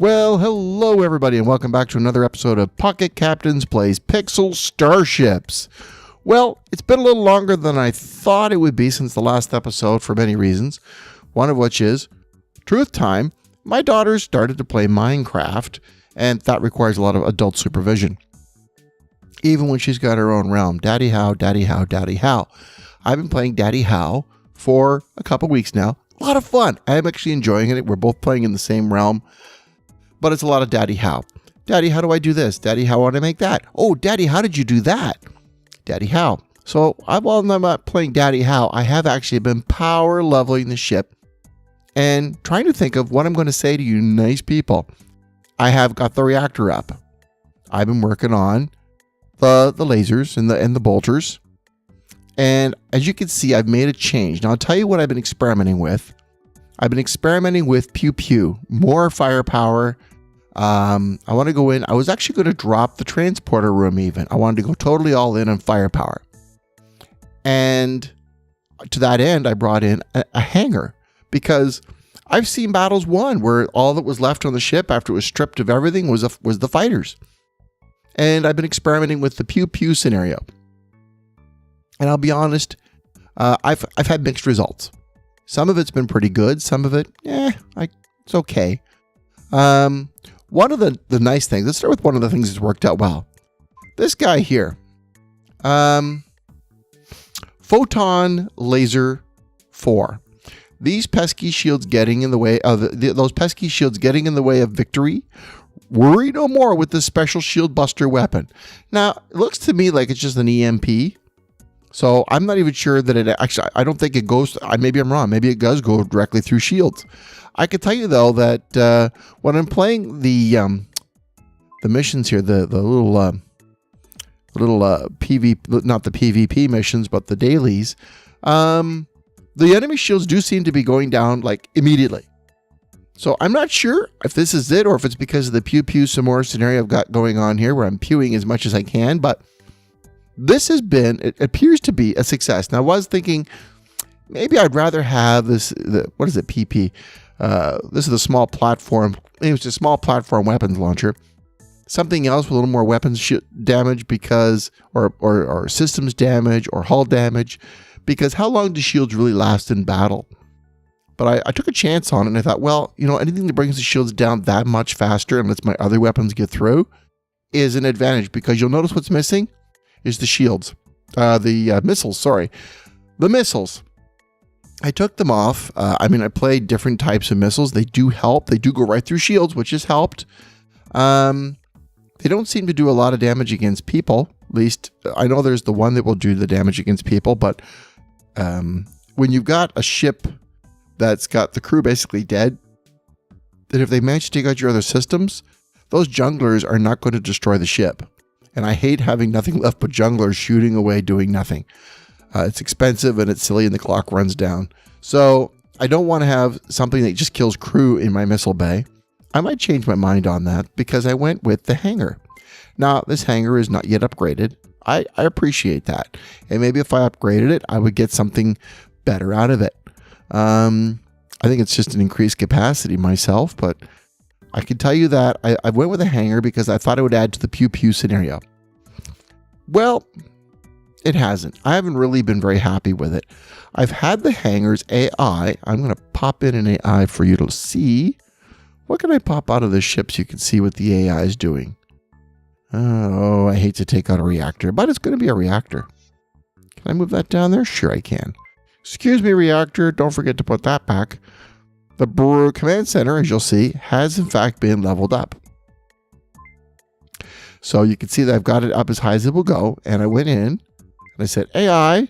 Well, hello everybody, and welcome back to another episode of Pocket Captains Plays Pixel Starships. Well, it's been a little longer than I thought it would be since the last episode for many reasons. One of which is, truth time, my daughter started to play Minecraft, and that requires a lot of adult supervision. Even when she's got her own realm. Daddy how, daddy how, daddy how. I've been playing Daddy How for a couple weeks now. A lot of fun. I'm actually enjoying it. We're both playing in the same realm. But it's a lot of Daddy How. Daddy, how do I do this? Daddy, how do I make that? Oh, Daddy, how did you do that? Daddy How. So while I'm not playing Daddy How, I have actually been power leveling the ship and trying to think of what I'm going to say to you nice people. I have got the reactor up. I've been working on the lasers and the bolters. And as you can see, I've made a change. Now, I'll tell you what I've been experimenting with. I've been experimenting with PewPew, more firepower. I want to go in. I was actually going to drop the transporter room even. I wanted to go totally all in on firepower. And to that end, I brought in a hangar because I've seen battles won where all that was left on the ship after it was stripped of everything was the fighters. And I've been experimenting with the PewPew scenario. And I'll be honest, I've had mixed results. Some of it's been pretty good. Some of it, it's okay. One of the nice things, let's start with one of the things that's worked out well. This guy here, Photon Laser 4. These pesky shields getting in the way of those pesky shields getting in the way of victory. Worry no more with this special shield buster weapon. Now, it looks to me like it's just an EMP. So I'm not even sure that it actually, I don't think it goes, maybe I'm wrong. Maybe it does go directly through shields. I can tell you though that when I'm playing the missions here, the little PvP, not the PvP missions, but the dailies, the enemy shields do seem to be going down like immediately. So I'm not sure if this is it or if it's because of the PewPew some more scenario I've got going on here where I'm pewing as much as I can, but this has been, it appears to be a success. Now I was thinking maybe I'd rather have this, what is it, PP? This is the small platform. It was a small platform weapons launcher. Something else with a little more weapons damage because, or systems damage or hull damage, because how long do shields really last in battle? But I took a chance on it and I thought, well, anything that brings the shields down that much faster and lets my other weapons get through is an advantage because you'll notice what's missing is the shields, the missiles, sorry. The missiles. I took them off. I played different types of missiles. They do help. They do go right through shields, which has helped. They don't seem to do a lot of damage against people. At least, I know there's the one that will do the damage against people, but when you've got a ship that's got the crew basically dead, that if they manage to take out your other systems, those junglers are not going to destroy the ship. And I hate having nothing left but junglers shooting away, doing nothing. It's expensive and it's silly and the clock runs down. So I don't want to have something that just kills crew in my missile bay. I might change my mind on that because I went with the hangar. Now, this hangar is not yet upgraded. I appreciate that. And maybe if I upgraded it, I would get something better out of it. I think it's just an increased capacity myself, but I can tell you that I went with a hangar because I thought it would add to the PewPew scenario. Well, it hasn't. I haven't really been very happy with it. I've had the hangar's AI. I'm going to pop in an AI for you to see. What can I pop out of the ship so you can see what the AI is doing? Oh, I hate to take out a reactor, but it's going to be a reactor. Can I move that down there? Sure I can. Excuse me, reactor. Don't forget to put that back. The command center, as you'll see, has in fact been leveled up. So you can see that I've got it up as high as it will go. And I went in and I said, AI,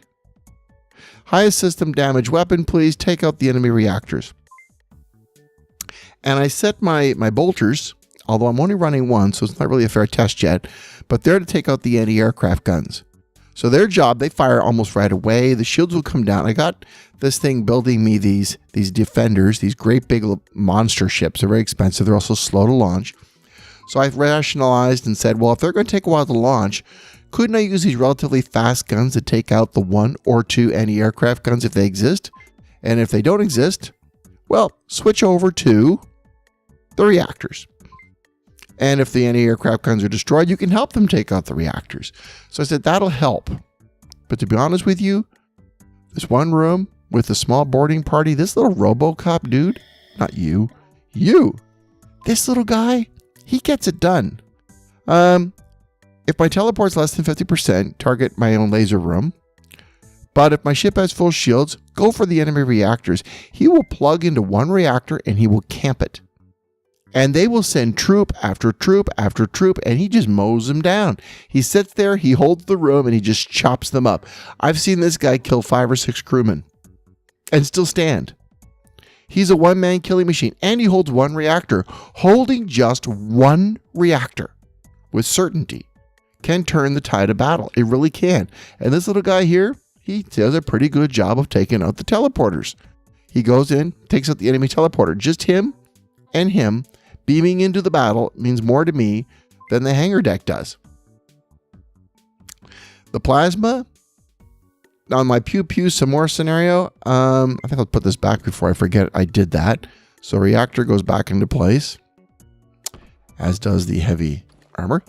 highest system damage weapon, please take out the enemy reactors. And I set my bolters, although I'm only running one, so it's not really a fair test yet, but they're to take out the anti-aircraft guns. So their job, they fire almost right away. The shields will come down. I got this thing building me these defenders, these great big monster ships. They're very expensive. They're also slow to launch. So I've rationalized and said, well, if they're going to take a while to launch, couldn't I use these relatively fast guns to take out the 1 or 2 anti-aircraft guns if they exist? And if they don't exist, well, switch over to the reactors. And if the anti-aircraft guns are destroyed, you can help them take out the reactors. So I said, that'll help. But to be honest with you, this one room with a small boarding party, this little RoboCop dude, not you, this little guy, he gets it done. If my teleport's less than 50%, target my own laser room. But if my ship has full shields, go for the enemy reactors. He will plug into one reactor and he will camp it. And they will send troop after troop after troop, and he just mows them down. He sits there, he holds the room, and he just chops them up. I've seen this guy kill 5 or 6 crewmen and still stand. He's a one-man killing machine, and he holds one reactor. Holding just one reactor with certainty can turn the tide of battle. It really can. And this little guy here, he does a pretty good job of taking out the teleporters. He goes in, takes out the enemy teleporter. Just him and him beaming into the battle means more to me than the hangar deck does. The plasma, on my PewPew some more scenario, I think I'll put this back before I forget I did that. So reactor goes back into place, as does the heavy armor.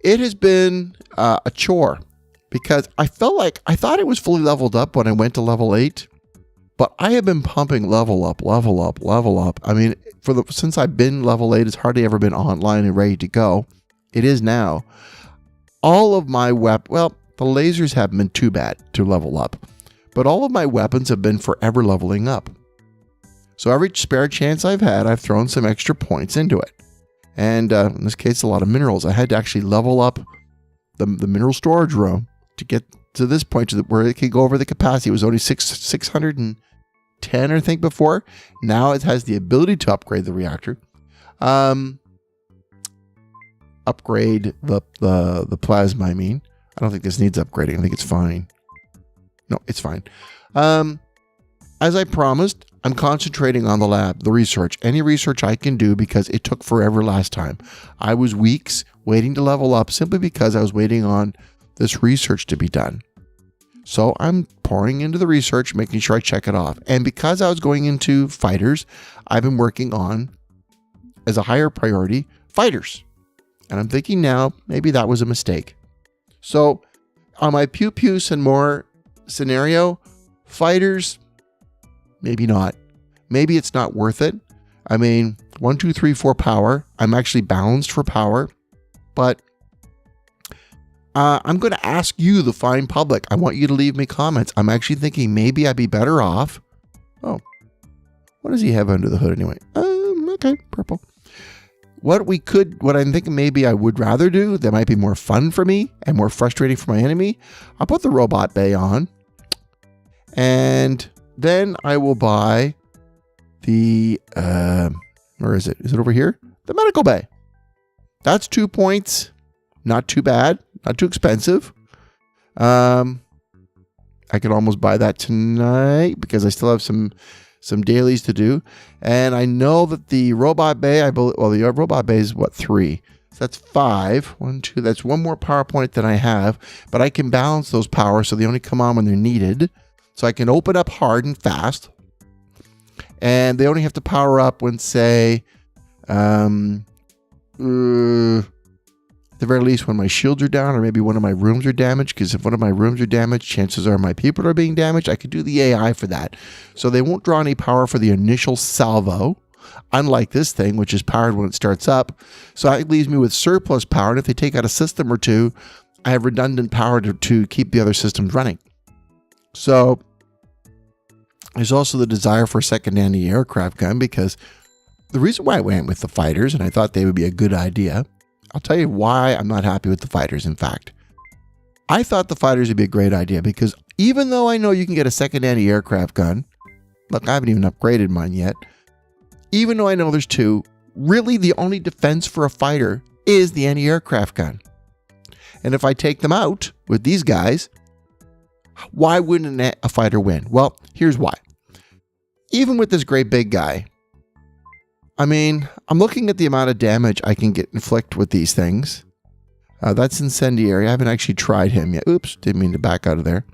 It has been a chore because I thought it was fully leveled up when I went to level 8. But I have been pumping level up. I mean, since I've been level 8, it's hardly ever been online and ready to go. It is now. All of my the lasers haven't been too bad to level up. But all of my weapons have been forever leveling up. So every spare chance I've had, I've thrown some extra points into it. And in this case, a lot of minerals. I had to actually level up the mineral storage room to get to this point where it could go over the capacity. It was only 610, I think, before. Now it has the ability to upgrade the reactor. Upgrade the plasma, I mean. I don't think this needs upgrading. I think it's fine. No, it's fine. As I promised, I'm concentrating on the lab, the research. Any research I can do because it took forever last time. I was weeks waiting to level up simply because I was waiting on this research to be done. So I'm pouring into the research, making sure I check it off. And because I was going into fighters, I've been working on, as a higher priority, fighters. And I'm thinking now, maybe that was a mistake. So on my PewPew and more scenario, fighters, maybe not. Maybe it's not worth it. I mean, 1, 2, 3, 4 power. I'm actually balanced for power, but I'm going to ask you, the fine public. I want you to leave me comments. I'm actually thinking maybe I'd be better off. Oh, what does he have under the hood anyway? Okay, purple. What I'm thinking maybe I would rather do, that might be more fun for me and more frustrating for my enemy. I'll put the robot bay on. And then I will buy the, where is it? Is it over here? The medical bay. That's 2 points. Not too bad. Not too expensive. I could almost buy that tonight because I still have some dailies to do. And I know that the robot bay, the robot bay is what, 3? So that's 5. 1, 2, that's 1 more power point than I have. But I can balance those powers so they only come on when they're needed. So I can open up hard and fast. And they only have to power up when, say, at the very least when my shields are down, or maybe one of my rooms are damaged, because if one of my rooms are damaged, chances are my people are being damaged. I could do the AI for that. So they won't draw any power for the initial salvo, unlike this thing, which is powered when it starts up. So that leaves me with surplus power, and if they take out a system or two, I have redundant power to keep the other systems running. So there's also the desire for a second anti-aircraft gun, because the reason why I went with the fighters, and I thought they would be a good idea, I'll tell you why I'm not happy with the fighters, in fact. I thought the fighters would be a great idea because even though I know you can get a second anti-aircraft gun, look, I haven't even upgraded mine yet, even though I know there's 2, really the only defense for a fighter is the anti-aircraft gun. And if I take them out with these guys, why wouldn't a fighter win? Well, here's why. Even with this great big guy, I mean, I'm looking at the amount of damage I can inflict with these things. That's incendiary. I haven't actually tried him yet. Oops, didn't mean to back out of there.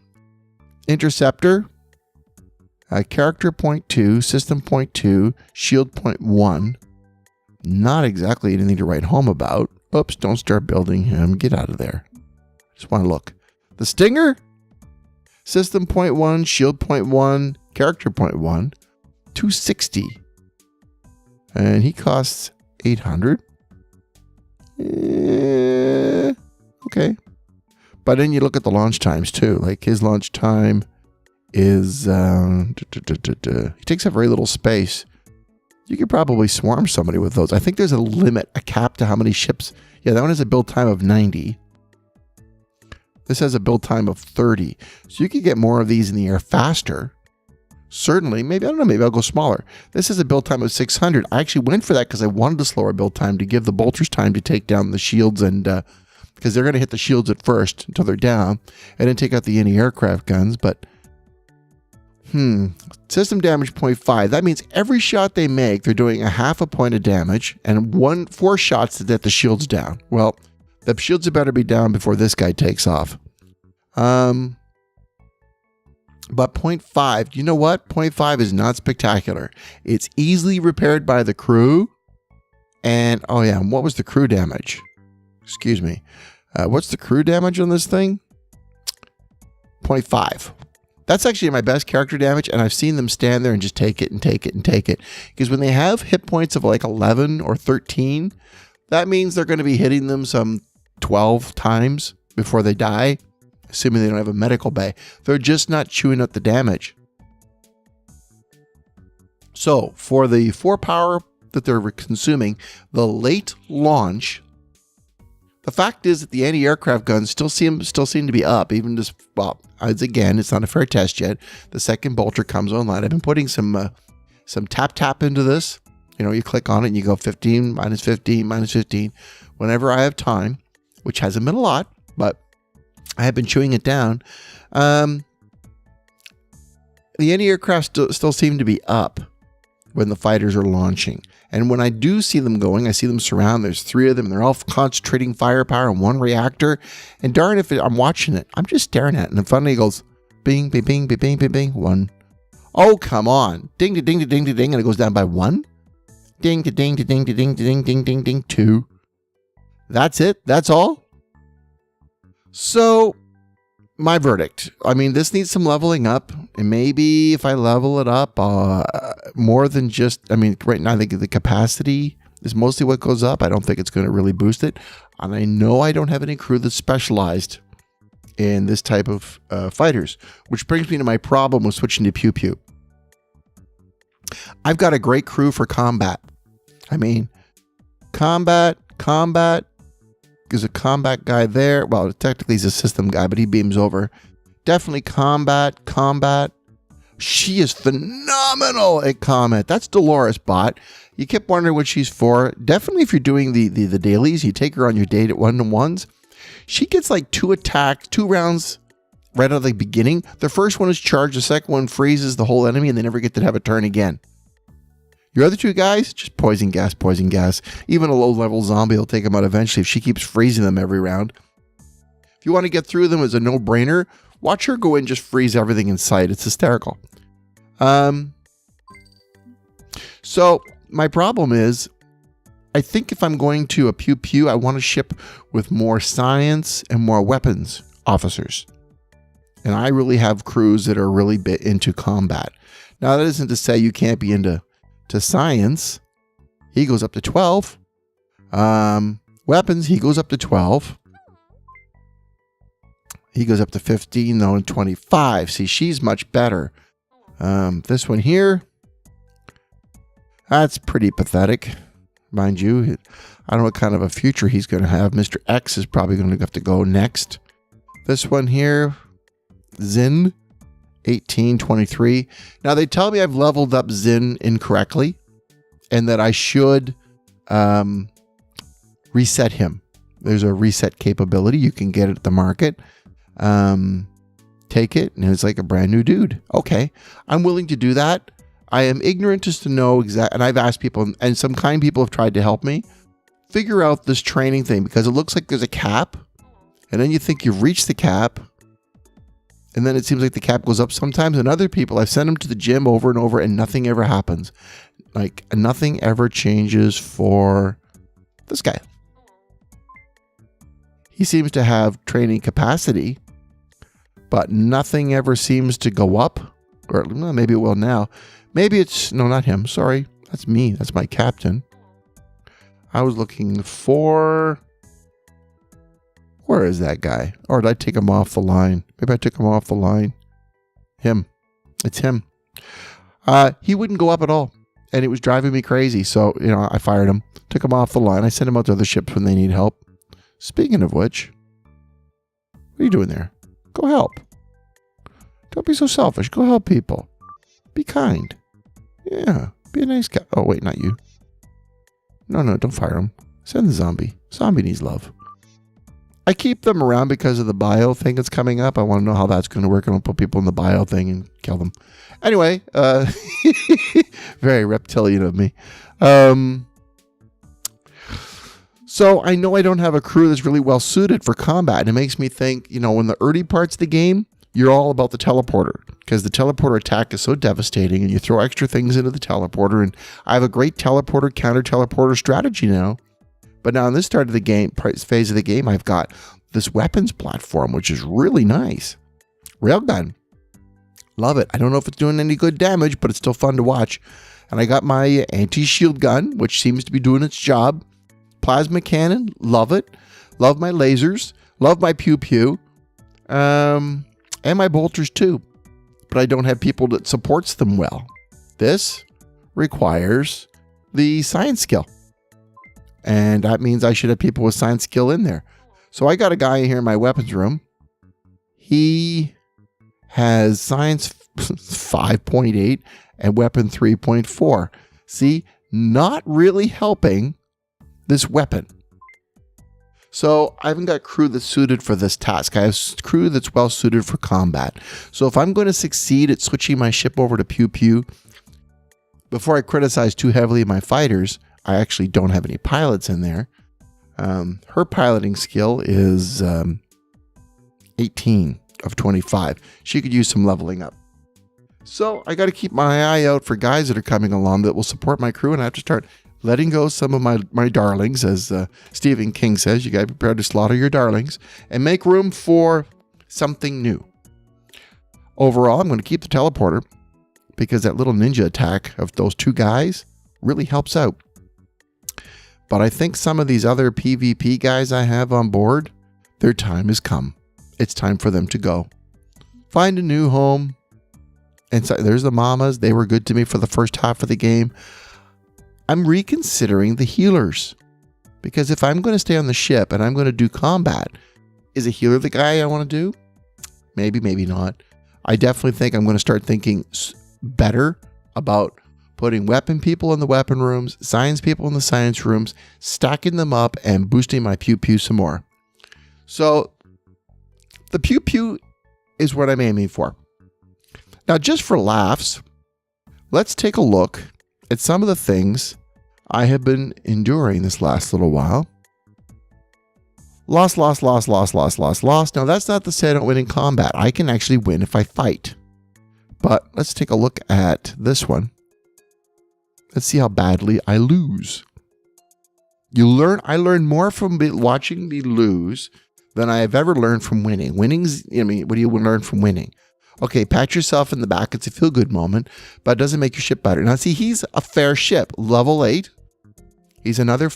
Interceptor. Character 0.2, system 0.2, shield 0.1. Not exactly anything to write home about. Oops, don't start building him. Get out of there. Just want to look. The Stinger? System 0.1, shield 0.1, character 0.1, 260. And he costs 800. Okay. But then you look at the launch times too. Like his launch time is, he takes up very little space. You could probably swarm somebody with those. I think there's a limit, a cap to how many ships. Yeah, that one has a build time of 90. This has a build time of 30. So you could get more of these in the air faster. Certainly, maybe, I don't know, maybe I'll go smaller. This has a build time of 600. I actually went for that because I wanted a slower build time to give the bolters time to take down the shields, and because they're going to hit the shields at first until they're down, and then take out the anti-aircraft guns. But, system damage 0.5. That means every shot they make, they're doing a half a point of damage, and 4 shots to get the shields down. Well, the shields had better be down before this guy takes off. But 0.5, you know what? 0.5 is not spectacular. It's easily repaired by the crew. And, oh yeah, what was the crew damage? Excuse me. What's the crew damage on this thing? 0.5. That's actually my best character damage, and I've seen them stand there and just take it and take it and take it. Because when they have hit points of like 11 or 13, that means they're going to be hitting them some 12 times before they die. Assuming they don't have a medical bay. They're just not chewing up the damage. So, for the 4 power that they're consuming, the late launch, the fact is that the anti-aircraft guns still seem to be up, even just, well, again, it's not a fair test yet. The second bolter comes online. I've been putting some tap into this. You know, you click on it and you go 15, minus 15, minus 15, whenever I have time, which hasn't been a lot, but I have been chewing it down. The anti-aircraft still seem to be up when the fighters are launching. And when I do see them going, I see them surround. There's 3 of them. They're all concentrating firepower on one reactor. And darn if I'm watching it, I'm just staring at it. And then finally it goes bing, bing, bing, bing, bing, bing, bing. 1. Oh, come on. Ding, ding, ding, ding, ding. And it goes down by 1. Ding, ding, ding, ding, ding, ding, ding, ding, ding, 2. That's it. That's all. So, my verdict. I mean, this needs some leveling up. And maybe if I level it up more than just, I mean, right now I think the capacity is mostly what goes up. I don't think it's going to really boost it. And I know I don't have any crew that's specialized in this type of fighters, which brings me to my problem with switching to PewPew. I've got a great crew for combat. I mean, combat. There's a combat guy there. Well, technically he's a system guy, but he beams over. Definitely combat. She is phenomenal at combat. That's Dolores Bot. You kept wondering what she's for. Definitely if you're doing the dailies, you take her on your date at 1-to-1s. She gets like 2 rounds right out of the beginning. The first one is charged. The second one freezes the whole enemy and they never get to have a turn again. Your other 2 guys, just poison gas. Even a low-level zombie will take them out eventually if she keeps freezing them every round. If you want to get through them as a no-brainer, watch her go in and just freeze everything in sight. It's hysterical. So, my problem is, I think if I'm going to a PewPew, I want to ship with more science and more weapons officers. And I really have crews that are really bit into combat. Now, that isn't to say you can't be into science. He goes up to 12. Weapons, he goes up to 12. He goes up to 15, though, and 25. See, she's much better. This one here, that's pretty pathetic. Mind you, I don't know what kind of a future he's going to have. Mr. X is probably going to have to go next. This one here, Zin, 18, 23. Now, they tell me I've leveled up Zin incorrectly and that I should reset him. There's a reset capability. You can get it at the market. Take it, and it's like a brand new dude. Okay, I'm willing to do that. I am ignorant as to know exactly, and I've asked people, and some kind people have tried to help me figure out this training thing, because it looks like there's a cap, and then you think you've reached the cap, and then it seems like the cap goes up sometimes, and other people, I've sent them to the gym over and over, and nothing ever happens. Like, nothing ever changes for this guy. He seems to have training capacity, but nothing ever seems to go up. Or well, maybe it will now. Maybe it's... No, not him. Sorry. That's me. That's my captain. I was looking for... Where is that guy? Or did I take him off the line? Maybe I took him off the line. Him. It's him. He wouldn't go up at all. And it was driving me crazy. So, I fired him. Took him off the line. I sent him out to other ships when they need help. Speaking of which, what are you doing there? Go help. Don't be so selfish. Go help people. Be kind. Yeah. Be a nice guy. Oh, wait, not you. No, don't fire him. Send the zombie. Zombie needs love. I keep them around because of the bio thing that's coming up. I want to know how that's going to work. I'm going to put people in the bio thing and kill them. Anyway, very reptilian of me. So I know I don't have a crew that's really well suited for combat. And it makes me think, in the early parts of the game, you're all about the teleporter because the teleporter attack is so devastating and you throw extra things into the teleporter. And I have a great teleporter, counter teleporter strategy now. But now in this start of the game, phase of the game, I've got this weapons platform, which is really nice. Railgun. Love it. I don't know if it's doing any good damage, but it's still fun to watch. And I got my anti-shield gun, which seems to be doing its job. Plasma cannon. Love it. Love my lasers. Love my PewPew. And my bolters too. But I don't have people that supports them well. This requires the science skill. And that means I should have people with science skill in there. So I got a guy here in my weapons room. He has science 5.8 and weapon 3.4. See, not really helping this weapon. So I haven't got crew that's suited for this task. I have crew that's well suited for combat. So if I'm going to succeed at switching my ship over to PewPew, before I criticize too heavily my fighters, I actually don't have any pilots in there. Her piloting skill is 18 of 25. She could use some leveling up. So I got to keep my eye out for guys that are coming along that will support my crew, and I have to start letting go some of my darlings. As Stephen King says, you got to be prepared to slaughter your darlings and make room for something new. Overall, I'm going to keep the teleporter because that little ninja attack of those two guys really helps out. But I think some of these other PvP guys I have on board, their time has come. It's time for them to go. Find a new home. And so there's the mamas. They were good to me for the first half of the game. I'm reconsidering the healers. Because if I'm going to stay on the ship and I'm going to do combat, is a healer the guy I want to do? Maybe, maybe not. I definitely think I'm going to start thinking better about putting weapon people in the weapon rooms, science people in the science rooms, stacking them up, and boosting my PewPew some more. So the PewPew is what I'm aiming for. Now, just for laughs, let's take a look at some of the things I have been enduring this last little while. Loss. Now, that's not to say I don't win in combat. I can actually win if I fight. But let's take a look at this one. Let's see how badly I lose. I learn more from watching me lose than I have ever learned from winning. Winning's, what do you learn from winning? Okay, pat yourself in the back. It's a feel-good moment, but it doesn't make your ship better. Now, see, he's a fair ship. Level 8. He's another...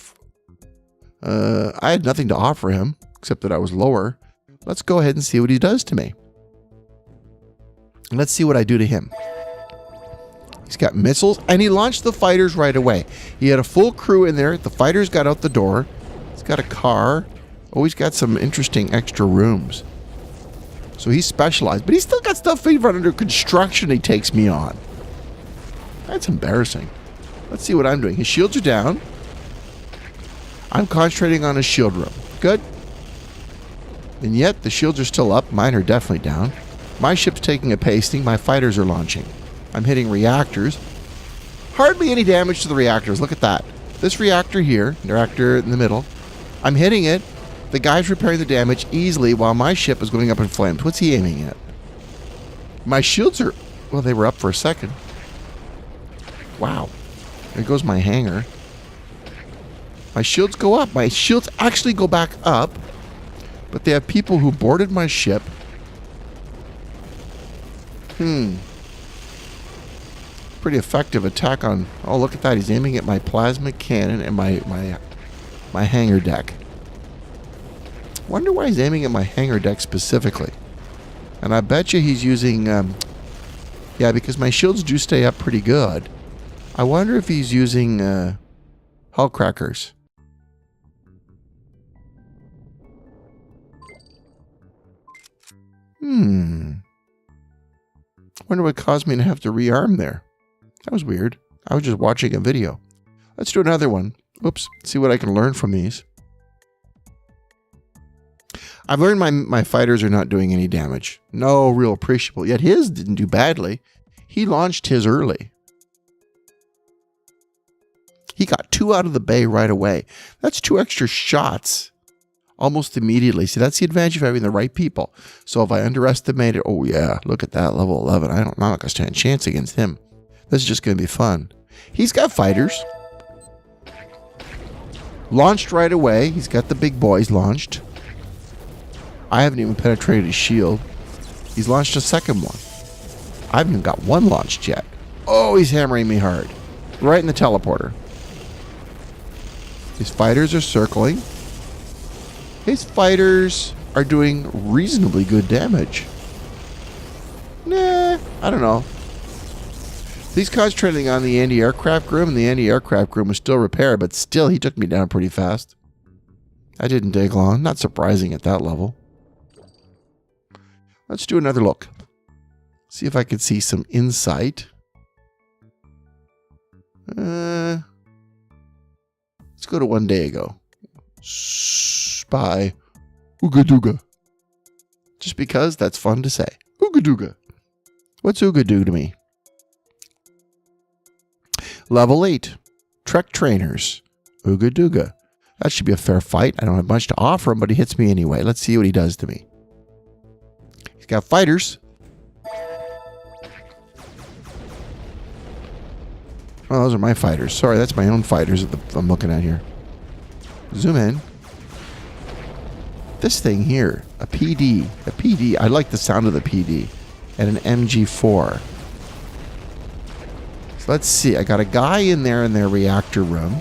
I had nothing to offer him, except that I was lower. Let's go ahead and see what he does to me. Let's see what I do to him. He's got missiles, and he launched the fighters right away. He had a full crew in there. The fighters got out the door. He's got a car. Oh, he's got some interesting extra rooms. So he's specialized, but he's still got stuff under construction he takes me on. That's embarrassing. Let's see what I'm doing. His shields are down. I'm concentrating on his shield room. Good. And yet, the shields are still up. Mine are definitely down. My ship's taking a pasting. My fighters are launching. I'm hitting reactors. Hardly any damage to the reactors. Look at that. This reactor here, reactor in the middle, I'm hitting it. The guy's repairing the damage easily while my ship is going up in flames. What's he aiming at? My shields are... Well, they were up for a second. Wow. There goes my hangar. My shields go up. My shields actually go back up. But they have people who boarded my ship. Pretty effective attack on... Oh, look at that. He's aiming at my plasma cannon and my hangar deck. Wonder why he's aiming at my hangar deck specifically. And I bet you he's using... yeah, because my shields do stay up pretty good. I wonder if he's using hull crackers. Wonder what caused me to have to rearm there. That was weird. I was just watching a video. Let's do another one. Oops. See what I can learn from these. I've learned my fighters are not doing any damage. No real appreciable. Yet his didn't do badly. He launched his early. He got 2 out of the bay right away. That's 2 extra shots almost immediately. See, that's the advantage of having the right people. So if I underestimate it, oh yeah, look at that, level 11. I'm not going to stand a chance against him. This is just going to be fun. He's got fighters. Launched right away. He's got the big boys launched. I haven't even penetrated his shield. He's launched a second one. I haven't even got one launched yet. Oh, he's hammering me hard. Right in the teleporter. His fighters are circling. His fighters are doing reasonably good damage. Nah, I don't know. He's concentrating on the anti-aircraft room, and the anti-aircraft room was still repaired, but still he took me down pretty fast. That didn't take long. Not surprising at that level. Let's do another look. See if I can see some insight. Let's go to 1 day ago. Spy. Ooga dooga. Just because that's fun to say. Ooga dooga. What's ooga doo to me? Level 8. Trek trainers. Ooga dooga. That should be a fair fight. I don't have much to offer him, but he hits me anyway. Let's see what he does to me. He's got fighters. Oh, those are my fighters. Sorry, that's my own fighters that I'm looking at here. Zoom in. This thing here, a PD. I like the sound of the PD. And an MG4. So let's see. I got a guy in their reactor room.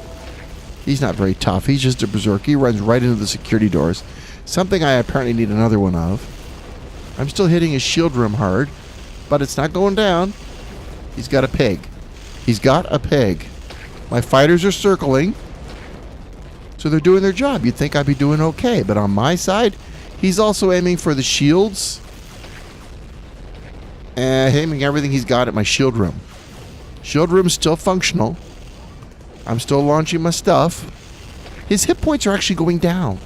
He's not very tough. He's just a berserker. He runs right into the security doors. Something I apparently need another one of. I'm still hitting his shield room hard, but it's not going down. He's got a pig. He's got a pig. My fighters are circling. So they're doing their job. You'd think I'd be doing okay. But on my side, he's also aiming for the shields. And aiming everything he's got at my shield room. Shield room's still functional. I'm still launching my stuff. His hit points are actually going down.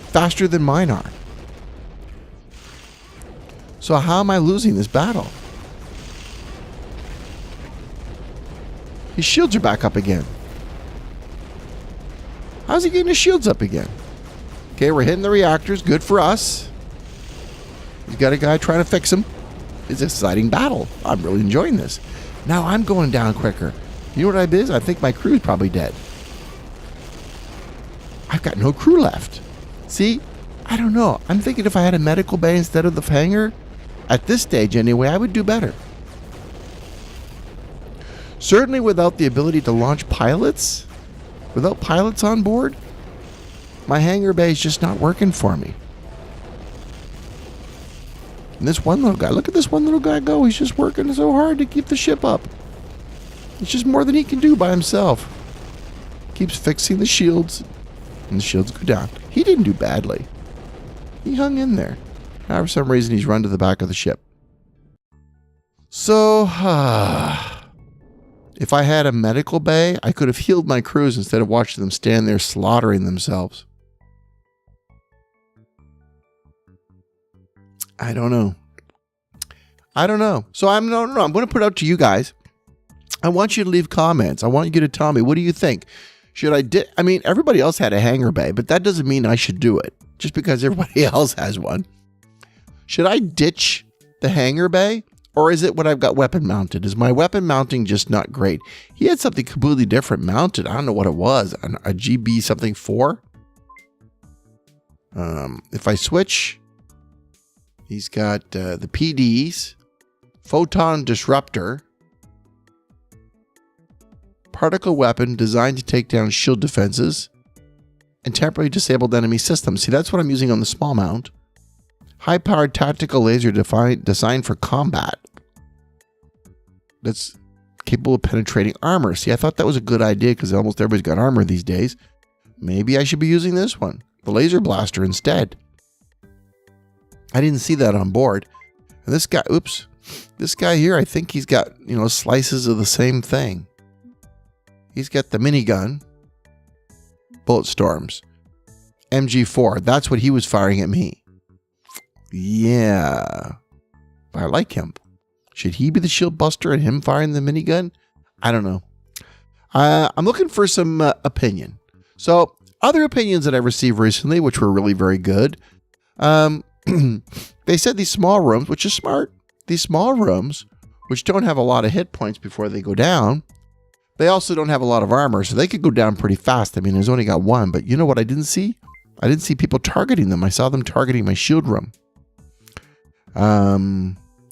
Faster than mine are. So how am I losing this battle? His shields are back up again. How's he getting his shields up again? Okay, we're hitting the reactors. Good for us. He's got a guy trying to fix him. It's an exciting battle. I'm really enjoying this. Now I'm going down quicker. You know what I did? I think my crew's probably dead. I've got no crew left. See? I don't know. I'm thinking if I had a medical bay instead of the hangar, at this stage anyway, I would do better. Certainly without the ability to launch pilots, without pilots on board, my hangar bay is just not working for me. And this one little guy, look at this one little guy go. He's just working so hard to keep the ship up. It's just more than he can do by himself. Keeps fixing the shields, and the shields go down. He didn't do badly. He hung in there. Now, for some reason, he's run to the back of the ship. So, if I had a medical bay, I could have healed my crews instead of watching them stand there slaughtering themselves. I don't know. So I'm going to put it out to you guys. I want you to leave comments. I want you to tell me, what do you think? Should I mean, everybody else had a hangar bay, but that doesn't mean I should do it just because everybody else has one. Should I ditch the hangar bay, Or is it what I've got weapon mounted? Is my weapon mounting just not great? He had something completely different mounted. I don't know what it was. A GB something 4? If I switch, he's got the PDs, Photon Disruptor, Particle Weapon designed to take down shield defenses, and temporarily disabled enemy systems. See, that's what I'm using on the small mount. High-powered tactical laser designed for combat. That's capable of penetrating armor. See, I thought that was a good idea because almost everybody's got armor these days. Maybe I should be using this one, the laser blaster, instead. I didn't see that on board. And this guy, oops, this guy here, I think he's got, slices of the same thing. He's got the minigun, bullet storms, MG4. That's what he was firing at me. Yeah, I like him. Should he be the shield buster and him firing the minigun? I don't know. I'm looking for some opinion. So other opinions that I received recently, which were really very good. They said these small rooms, which is smart. These small rooms, which don't have a lot of hit points before they go down. They also don't have a lot of armor, so they could go down pretty fast. I mean, there's only got one, but you know what I didn't see? I didn't see people targeting them. I saw them targeting my shield room.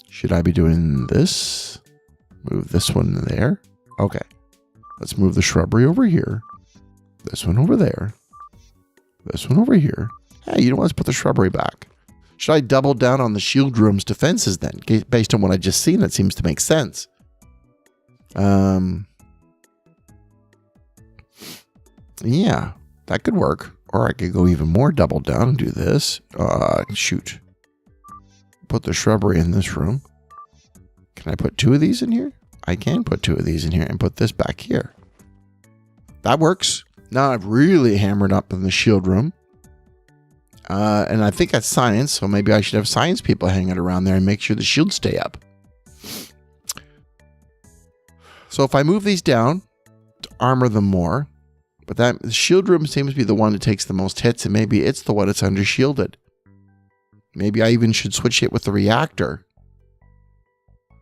Should I be doing this? Move this one there. Okay. Let's move the shrubbery over here. This one over there. This one over here. Hey, you know what? Let's put the shrubbery back. Should I double down on the shield room's defenses then? Based on what I just seen, that seems to make sense. Yeah, that could work. Or I could go even more double down and do this. Shoot. Put the shrubbery in this room. Can I put 2 of these in here? I can put 2 of these in here and put this back here. That works. Now I've really hammered up in the shield room. And I think that's science, so maybe I should have science people hanging around there and make sure the shields stay up. So if I move these down to armor them more, but the shield room seems to be the one that takes the most hits, and maybe it's the one that's under shielded. Maybe I even should switch it with the reactor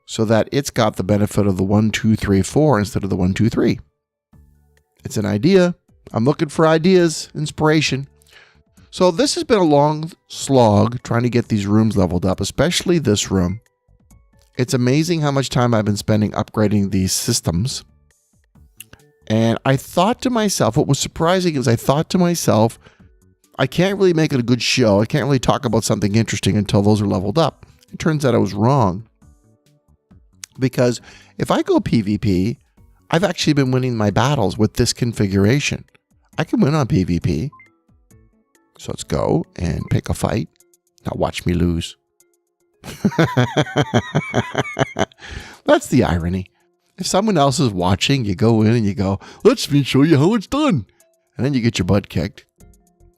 so that it's got the benefit of the 1, 2, 3, 4 instead of the 1, 2, 3. It's an idea. I'm looking for ideas, inspiration. So this has been a long slog trying to get these rooms leveled up, especially this room. It's amazing how much time I've been spending upgrading these systems. And I thought to myself, what was surprising is I thought to myself, I can't really make it a good show. I can't really talk about something interesting until those are leveled up. It turns out I was wrong. Because if I go PvP, I've actually been winning my battles with this configuration. I can win on PvP. So let's go and pick a fight. Now watch me lose. That's the irony. If someone else is watching, you go in and you go, let me show you how it's done. And then you get your butt kicked.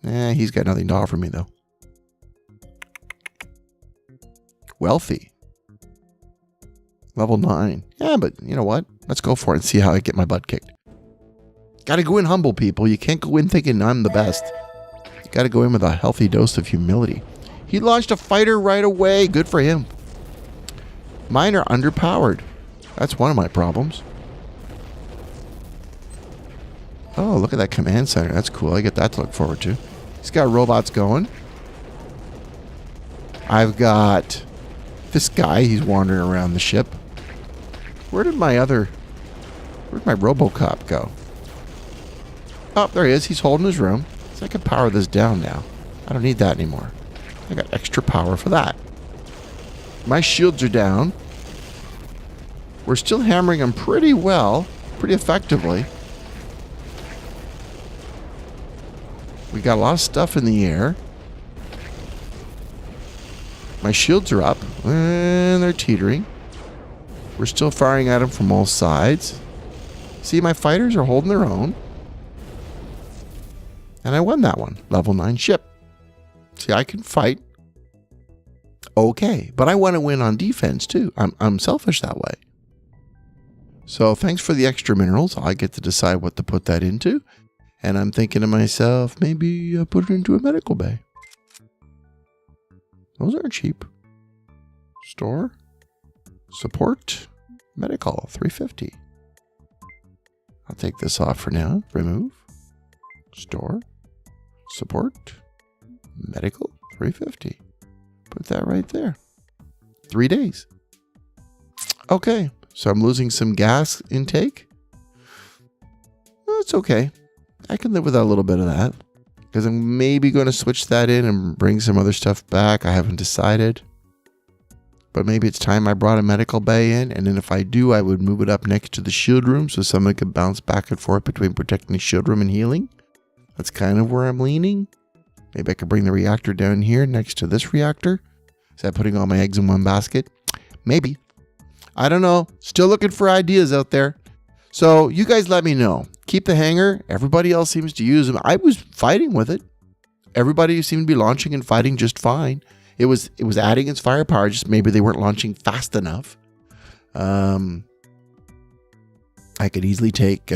He's got nothing to offer me though. Wealthy. Level 9. Yeah, but you know what? Let's go for it and see how I get my butt kicked. Got to go in humble, people. You can't go in thinking I'm the best. You got to go in with a healthy dose of humility. He launched a fighter right away. Good for him. Mine are underpowered. That's one of my problems. Oh, look at that command center. That's cool. I get that to look forward to. He's got robots going. I've got this guy. He's wandering around the ship. Where'd my RoboCop go? Oh, there he is. He's holding his room. So I can power this down now. I don't need that anymore. I got extra power for that. My shields are down. We're still hammering them pretty well, pretty effectively. We got a lot of stuff in the air. My shields are up, and they're teetering. We're still firing at them from all sides. See, my fighters are holding their own. And I won that one. Level 9 ship. See, I can fight. Okay, but I want to win on defense too. I'm selfish that way. So thanks for the extra minerals. I get to decide what to put that into. And I'm thinking to myself, maybe put it into a medical bay. Those aren't cheap. Store. support, medical, 350. I'll take this off for now. Remove, store, support, medical, 350. Put that right there. 3 days. Okay, so I'm losing some gas intake. Well, it's okay. I can live with a little bit of that because I'm maybe going to switch that in and bring some other stuff back. I haven't decided. But maybe it's time I brought a medical bay in, and then if I do, I would move it up next to the shield room so someone could bounce back and forth between protecting the shield room and healing. That's kind of where I'm leaning. Maybe I could bring the reactor down here next to this reactor. Is that putting all my eggs in one basket? Maybe. I don't know. Still looking for ideas out there. So you guys let me know. Keep the hangar. Everybody else seems to use them. I was fighting with it. Everybody seemed to be launching and fighting just fine. It was adding its firepower, just maybe they weren't launching fast enough. I could easily take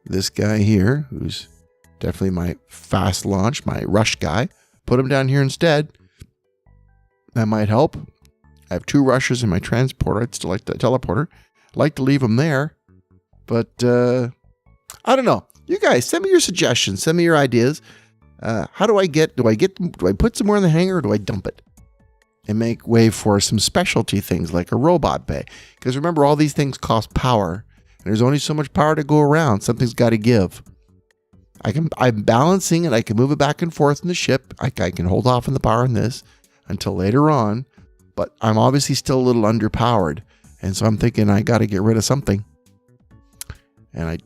this guy here, who's definitely my fast launch, my rush guy, put him down here instead. That might help. I have 2 rushes in my transporter. I'd still like the teleporter. I'd like to leave them there, but I don't know. You guys, send me your suggestions. Send me your ideas. How do I put some more in the hangar or do I dump it and make way for some specialty things like a robot bay? Because remember, all these things cost power and there's only so much power to go around. Something's got to give. I'm balancing it. I can move it back and forth in the ship. I can hold off on the power in this until later on, but I'm obviously still a little underpowered. And so I'm thinking I got to get rid of something. And I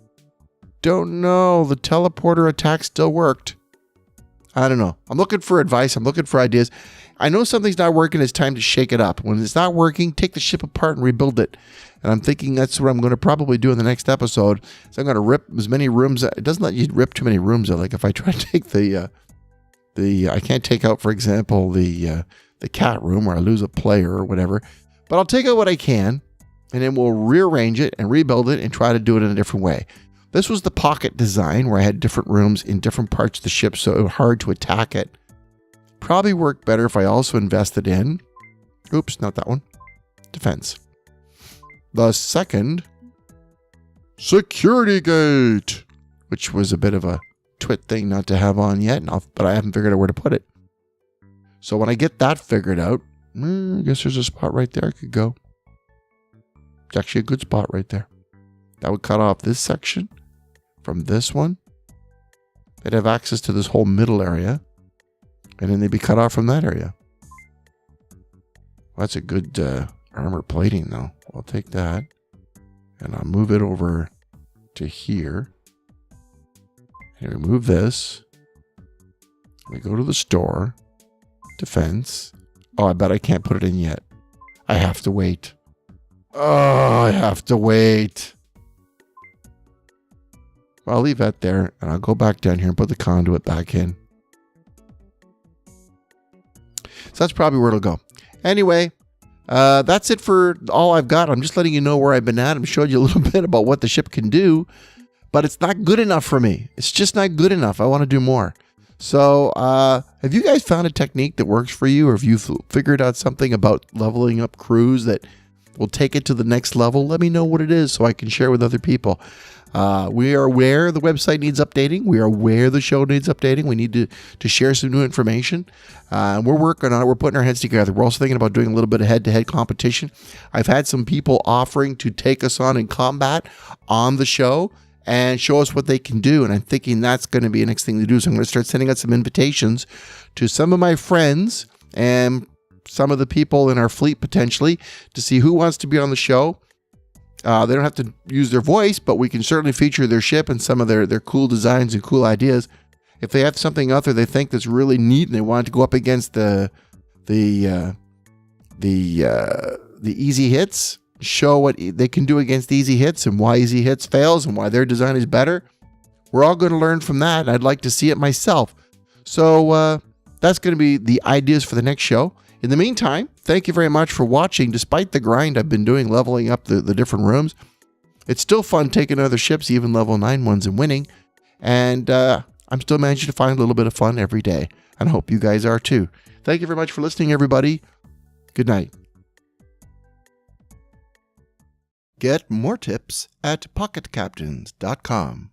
don't know. The teleporter attack still worked. I don't know. I'm looking for advice. I'm looking for ideas. I know something's not working. It's time to shake it up. When it's not working, take the ship apart and rebuild it. And I'm thinking that's what I'm going to probably do in the next episode. So I'm going to rip as many rooms. It doesn't let you rip too many rooms out. Like if I try to take I can't take out, for example, the cat room or I lose a player or whatever. But I'll take out what I can and then we'll rearrange it and rebuild it and try to do it in a different way. This was the pocket design where I had different rooms in different parts of the ship, so it was hard to attack it. Probably worked better if I also invested in, oops, not that one, defense. The second, security gate, which was a bit of a twit thing not to have on yet, but I haven't figured out where to put it. So when I get that figured out, I guess there's a spot right there I could go. It's actually a good spot right there. That would cut off this section from this one. They'd have access to this whole middle area. And then they'd be cut off from that area. Well, that's a good armor plating though. I'll take that. And I'll move it over to here. And remove this. We go to the store. Defense. Oh, I bet I can't put it in yet. I have to wait. Oh, I have to wait. I'll leave that there, and I'll go back down here and put the conduit back in. So that's probably where it'll go. Anyway, that's it for all I've got. I'm just letting you know where I've been at. I'm showing you a little bit about what the ship can do, but it's not good enough for me. It's just not good enough. I want to do more. So have you guys found a technique that works for you, or have you figured out something about leveling up crews that will take it to the next level? Let me know what it is so I can share with other people. We are aware the website needs updating. We are aware the show needs updating. We need to share some new information. We're working on it. We're putting our heads together. We're also thinking about doing a little bit of head-to-head competition. I've had some people offering to take us on in combat on the show and show us what they can do. And I'm thinking that's going to be the next thing to do. So I'm going to start sending out some invitations to some of my friends and some of the people in our fleet potentially to see who wants to be on the show. They don't have to use their voice, but we can certainly feature their ship and some of their cool designs and cool ideas. If they have something out there they think that's really neat and they want to go up against the easy hits, show what they can do against easy hits and why easy hits fails and why their design is better, we're all going to learn from that. I'd like to see it myself. So that's going to be the ideas for the next show. In the meantime, thank you very much for watching. Despite the grind I've been doing leveling up the different rooms, it's still fun taking other ships, even level 9 ones, and winning. And I'm still managing to find a little bit of fun every day. And I hope you guys are too. Thank you very much for listening, everybody. Good night. Get more tips at pocketcaptains.com.